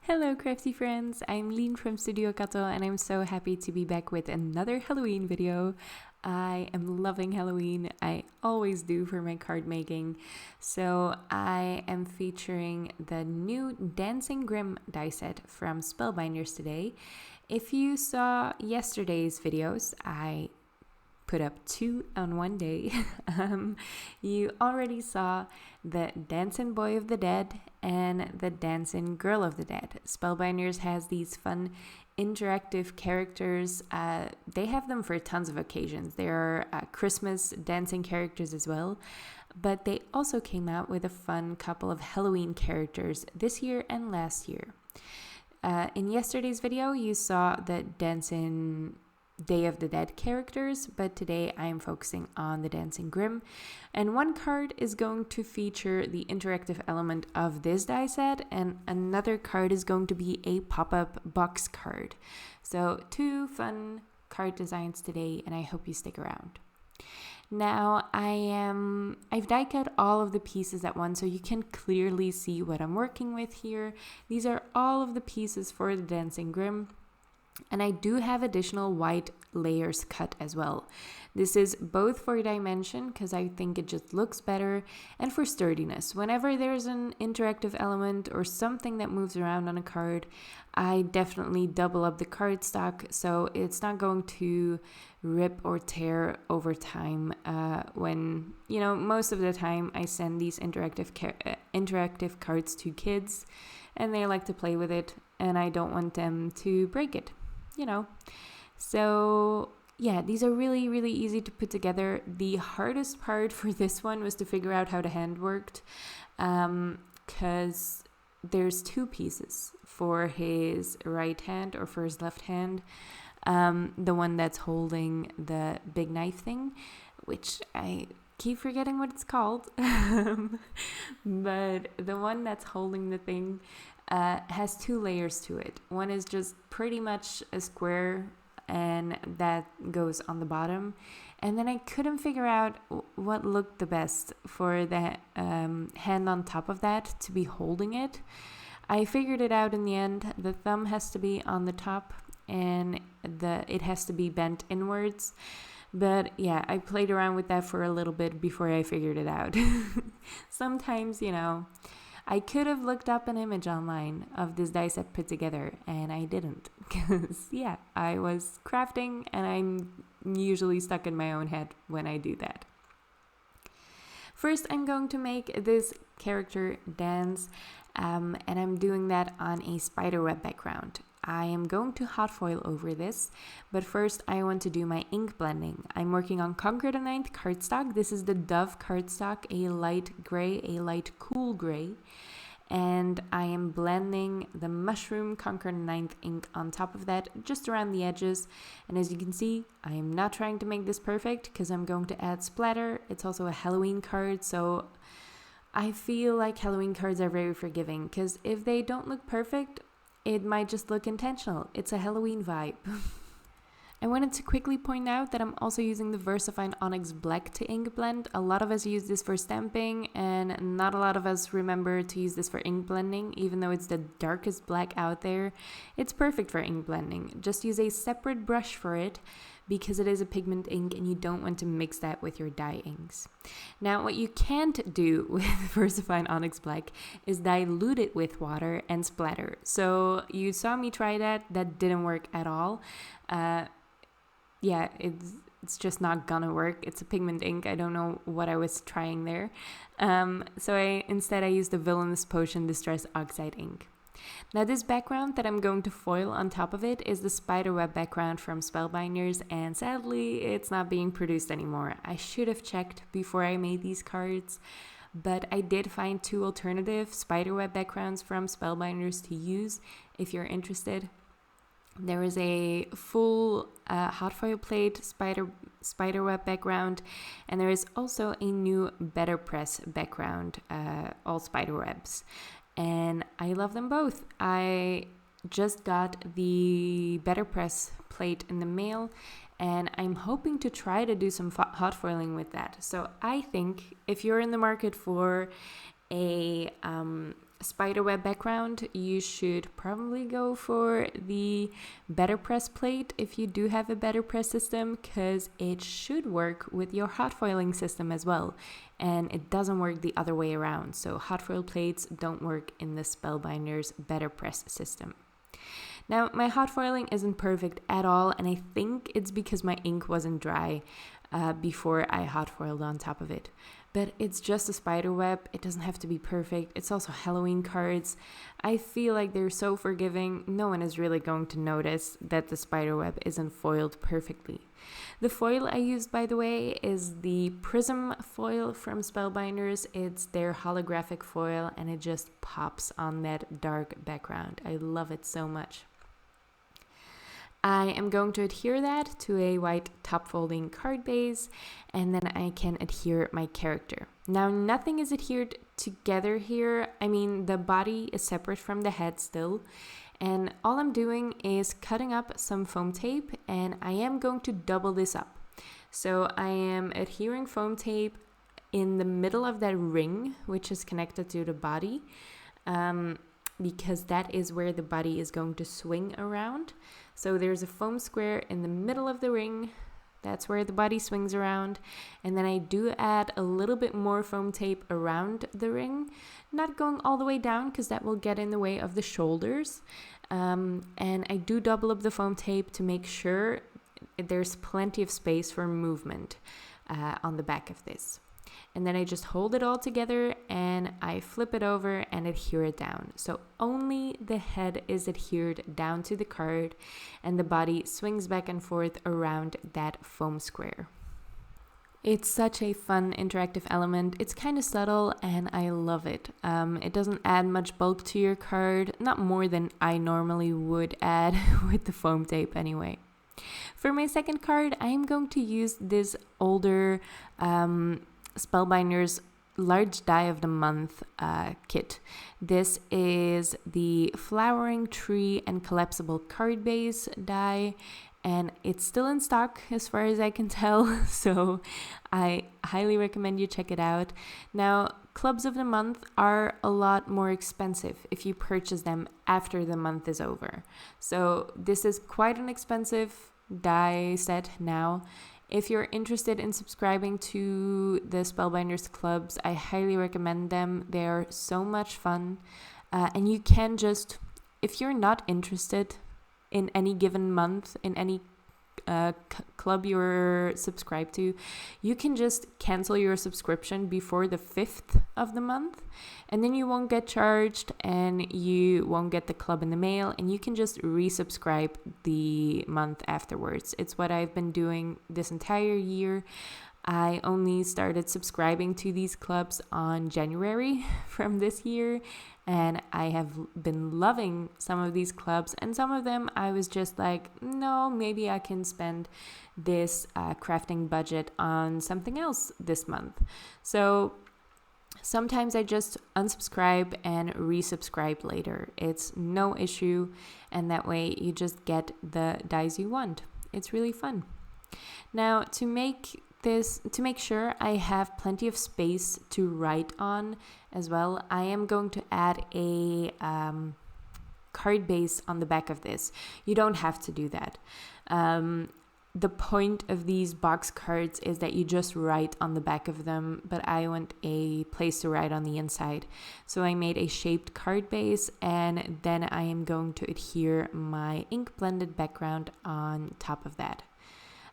Hello crafty friends, I'm Lean from Studio Kato and I'm so happy to be back with another Halloween video. I am loving Halloween, I always do for my card making. So I am featuring the new Dancin Grim die set from Spellbinders today. If you saw yesterday's videos, I put up 2 on one day. You already saw the Dancin Boy of the Dead and the Dancin Girl of the Dead. Spellbinders has these fun interactive characters. They have them for tons of occasions. There are Christmas dancing characters as well, but they also came out with a fun couple of Halloween characters this year and last year. In yesterday's video, you saw the Dancin Day of the Dead characters, but today I am focusing on the Dancin Grim, and one card is going to feature the interactive element of this die set, and another card is going to be a pop-up box card. So 2 fun card designs today, and I hope you stick around. Now I've die cut all of the pieces at once so you can clearly see what I'm working with here. These are all of the pieces for the Dancin Grim. And I do have additional white layers cut as well. This is both for dimension, because I think it just looks better, and for sturdiness. Whenever there's an interactive element or something that moves around on a card, I definitely double up the cardstock so it's not going to rip or tear over time. When, most of the time I send these interactive cards to kids and they like to play with it, and I don't want them to break it. So yeah, these are really, really easy to put together. The hardest part for this one was to figure out how the hand worked, because there's 2 pieces for his right hand or for his left hand. The one that's holding the big knife thing, which I keep forgetting what it's called, but the one that's holding the thing has 2 layers to it. One is just pretty much a square, and that goes on the bottom. And then I couldn't figure out what looked the best for the hand on top of that to be holding it. I figured it out in the end. The thumb has to be on the top, and it has to be bent inwards. But yeah, I played around with that for a little bit before I figured it out. Sometimes, I could have looked up an image online of this die set put together, and I didn't, because I was crafting, and I'm usually stuck in my own head when I do that. First, I'm going to make this character dance, and I'm doing that on a spiderweb background. I am going to hot foil over this, but first I want to do my ink blending. I'm working on Concord 9th cardstock. This is the Dove cardstock, a light gray, a light cool gray. And I am blending the Mushroom Concord 9th ink on top of that, just around the edges. And as you can see, I am not trying to make this perfect because I'm going to add splatter. It's also a Halloween card, so I feel like Halloween cards are very forgiving, because if they don't look perfect, it might just look intentional. It's a Halloween vibe. I wanted to quickly point out that I'm also using the VersaFine Onyx Black to ink blend. A lot of us use this for stamping, and not a lot of us remember to use this for ink blending, even though it's the darkest black out there. It's perfect for ink blending. Just use a separate brush for it, because it is a pigment ink and you don't want to mix that with your dye inks. Now, what you can't do with VersaFine Onyx Black is dilute it with water and splatter. So you saw me try that. That didn't work at all. It's just not gonna work. It's a pigment ink. I don't know what I was trying there. So instead I used the Villainous Potion Distress Oxide ink. Now this background that I'm going to foil on top of it is the spiderweb background from Spellbinders, and sadly it's not being produced anymore. I should have checked before I made these cards, but I did find 2 alternative spiderweb backgrounds from Spellbinders to use if you're interested. There is a full hot foil plate spiderweb background, and there is also a new BetterPress background, all spiderwebs. And I love them both. I just got the BetterPress plate in the mail, and I'm hoping to try to do some hot foiling with that. So I think if you're in the market for a spiderweb background, you should probably go for the BetterPress plate if you do have a BetterPress system, because it should work with your hot foiling system as well, and it doesn't work the other way around. So hot foil plates don't work in the Spellbinders BetterPress system. Now, my hot foiling isn't perfect at all, and I think it's because my ink wasn't dry before I hot foiled on top of it. But it's just a spider web. It doesn't have to be perfect. It's also Halloween cards. I feel like they're so forgiving. No one is really going to notice that the spider web isn't foiled perfectly. The foil I used, by the way, is the Prism foil from Spellbinders. It's their holographic foil, and it just pops on that dark background. I love it so much. I am going to adhere that to a white top folding card base, and then I can adhere my character. Now, nothing is adhered together here. I mean, the body is separate from the head still, and all I'm doing is cutting up some foam tape, and I am going to double this up. So I am adhering foam tape in the middle of that ring, which is connected to the body, because that is where the body is going to swing around. So there's a foam square in the middle of the ring. That's where the body swings around. And then I do add a little bit more foam tape around the ring, not going all the way down because that will get in the way of the shoulders. And I do double up the foam tape to make sure there's plenty of space for movement on the back of this. And then I just hold it all together and I flip it over and adhere it down. So only the head is adhered down to the card and the body swings back and forth around that foam square. It's such a fun interactive element. It's kind of subtle and I love it. It doesn't add much bulk to your card, not more than I normally would add with the foam tape anyway. For my second card, I am going to use this older Spellbinders Large Die of the Month kit. This is the Flowering Tree and Collapsible card base die, and it's still in stock as far as I can tell, so I highly recommend you check it out. Now, clubs of the month are a lot more expensive if you purchase them after the month is over. So this is quite an expensive die set now. If you're interested in subscribing to the Spellbinders clubs, I highly recommend them. They are so much fun. And you can just, if you're not interested in any given month, in any club you're subscribed to, you can just cancel your subscription before the 5th of the month, and then you won't get charged and you won't get the club in the mail, and you can just resubscribe the month afterwards. It's what I've been doing this entire year. I only started subscribing to these clubs on January from this year, and I have been loving some of these clubs, and some of them I was just like, no, maybe I can spend this crafting budget on something else this month. So sometimes I just unsubscribe and resubscribe later. It's no issue, and that way you just get the dies you want. It's really fun. Now, to make sure I have plenty of space to write on as well, I am going to add a card base on the back of this. You don't have to do that. The point of these box cards is that you just write on the back of them, but I want a place to write on the inside. So I made a shaped card base, and then I am going to adhere my ink blended background on top of that.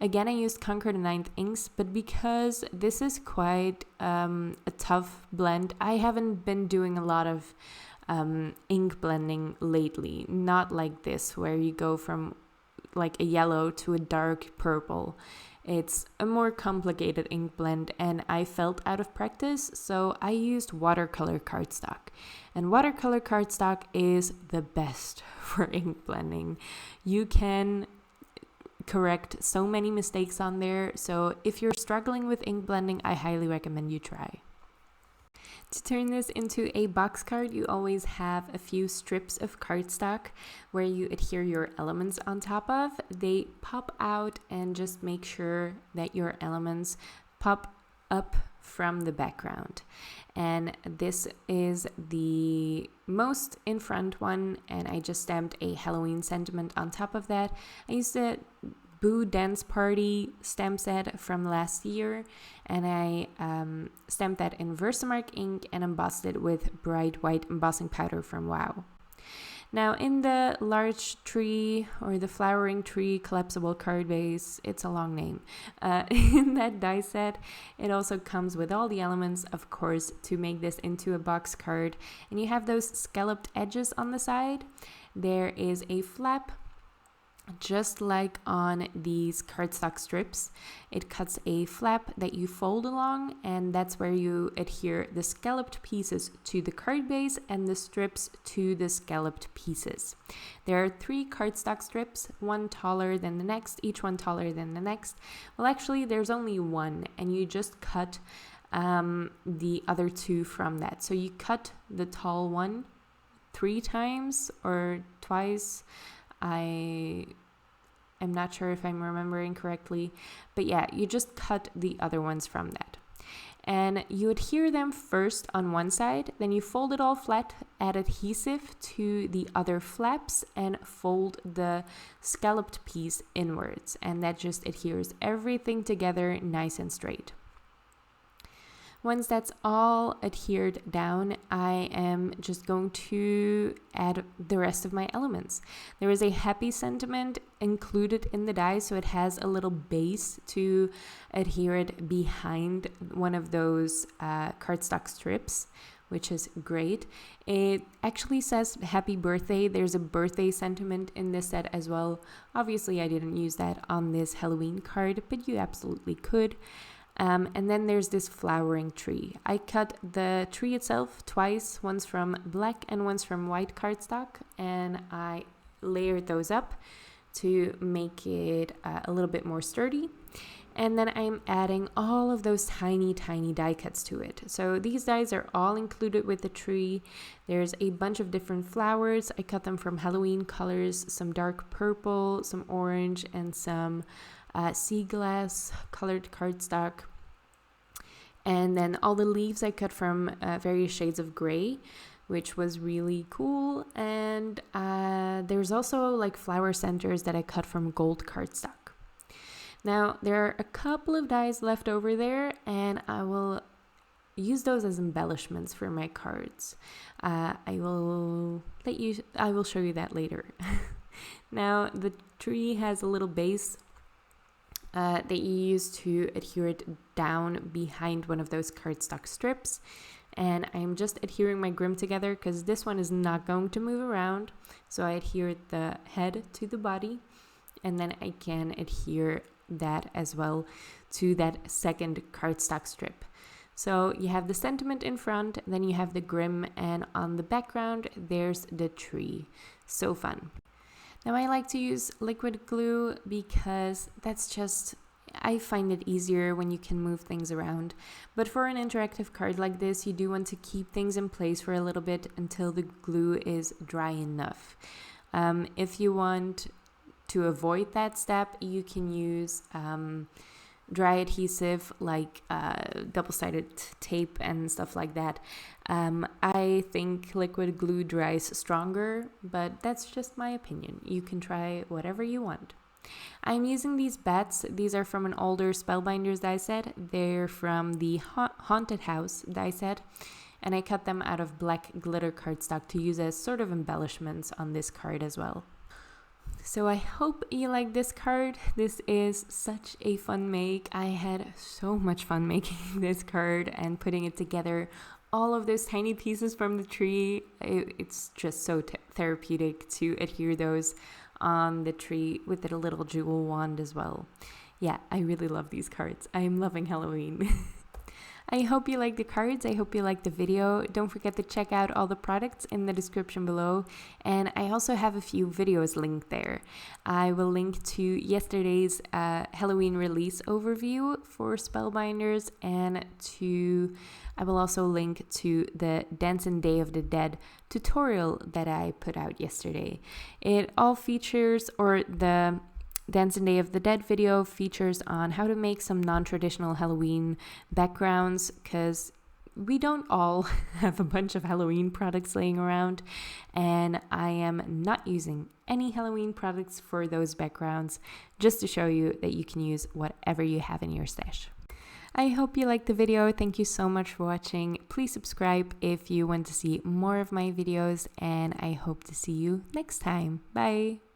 Again, I used Concord 9th inks, but because this is quite a tough blend, I haven't been doing a lot of ink blending lately. Not like this, where you go from like a yellow to a dark purple. It's a more complicated ink blend, and I felt out of practice, so I used watercolor cardstock. And watercolor cardstock is the best for ink blending. You can correct so many mistakes on there, so if you're struggling with ink blending, I highly recommend you try. To turn this into a box card, you always have a few strips of cardstock where you adhere your elements on top of. They pop out, and just make sure that your elements pop up from the background. And this is the most in front one, and I just stamped a Halloween sentiment on top of that. I used the Boo Dance Party stamp set from last year, and I stamped that in Versamark ink and embossed it with bright white embossing powder from WOW. Now in the large tree or the flowering tree collapsible card base, it's a long name, in that die set, it also comes with all the elements, of course, to make this into a box card. And you have those scalloped edges on the side. There is a flap, just like on these cardstock strips. It cuts a flap that you fold along, and that's where you adhere the scalloped pieces to the card base and the strips to the scalloped pieces. There are 3 cardstock strips, one taller than the next, each one taller than the next. Well, actually, there's only one, and you just cut the other 2 from that. So you cut the tall one 3 times or twice. I'm not sure if I'm remembering correctly, but yeah, you just cut the other ones from that. And you adhere them first on one side, then you fold it all flat, add adhesive to the other flaps, and fold the scalloped piece inwards. And that just adheres everything together nice and straight. Once that's all adhered down, I am just going to add the rest of my elements. There is a happy sentiment included in the die, so it has a little base to adhere it behind one of those cardstock strips, which is great. It actually says happy birthday. There's a birthday sentiment in this set as well. Obviously, I didn't use that on this Halloween card, but you absolutely could. And then there's this flowering tree. I cut the tree itself twice, once from black and once from white cardstock, and I layered those up to make it a little bit more sturdy. And then I'm adding all of those tiny die cuts to it. So these dies are all included with the tree. There's a bunch of different flowers. I cut them from Halloween colors, some dark purple, some orange, and some sea glass colored cardstock. And then all the leaves I cut from various shades of gray, which was really cool. And there's also like flower centers that I cut from gold cardstock. Now there are a couple of dies left over there, and I will use those as embellishments for my cards. I will show you that later. Now the tree has a little base that you use to adhere it down behind one of those cardstock strips. And I'm just adhering my Grim together because this one is not going to move around. So I adhere the head to the body, and then I can adhere that as well to that second cardstock strip. So you have the sentiment in front, then you have the Grim, and on the background there's the tree. So fun. Now I like to use liquid glue because I find it easier when you can move things around. But for an interactive card like this, you do want to keep things in place for a little bit until the glue is dry enough. If you want to avoid that step, you can use dry adhesive like double-sided tape and stuff like that. I think liquid glue dries stronger, but that's just my opinion. You can try whatever you want. I'm using these bats. These are from an older Spellbinders die set. They're from the Haunted House die set, and I cut them out of black glitter cardstock to use as sort of embellishments on this card as well. So I hope you like this card. This is such a fun make. I had so much fun making this card and putting it together. All of those tiny pieces from the tree, it's just so therapeutic to adhere those on the tree with a little jewel wand as well. Yeah, I really love these cards. I'm loving Halloween. I hope you like the cards. I hope you like the video. Don't forget to check out all the products in the description below. And I also have a few videos linked there. I will link to yesterday's Halloween release overview for Spellbinders, and I will also link to the Dancin Day of the Dead tutorial that I put out yesterday. It all features, or the Dancin Day of the Dead video features on how to make some non-traditional Halloween backgrounds, because we don't all have a bunch of Halloween products laying around, and I am not using any Halloween products for those backgrounds, just to show you that you can use whatever you have in your stash. I hope you liked the video. Thank you so much for watching. Please subscribe if you want to see more of my videos, and I hope to see you next time. Bye!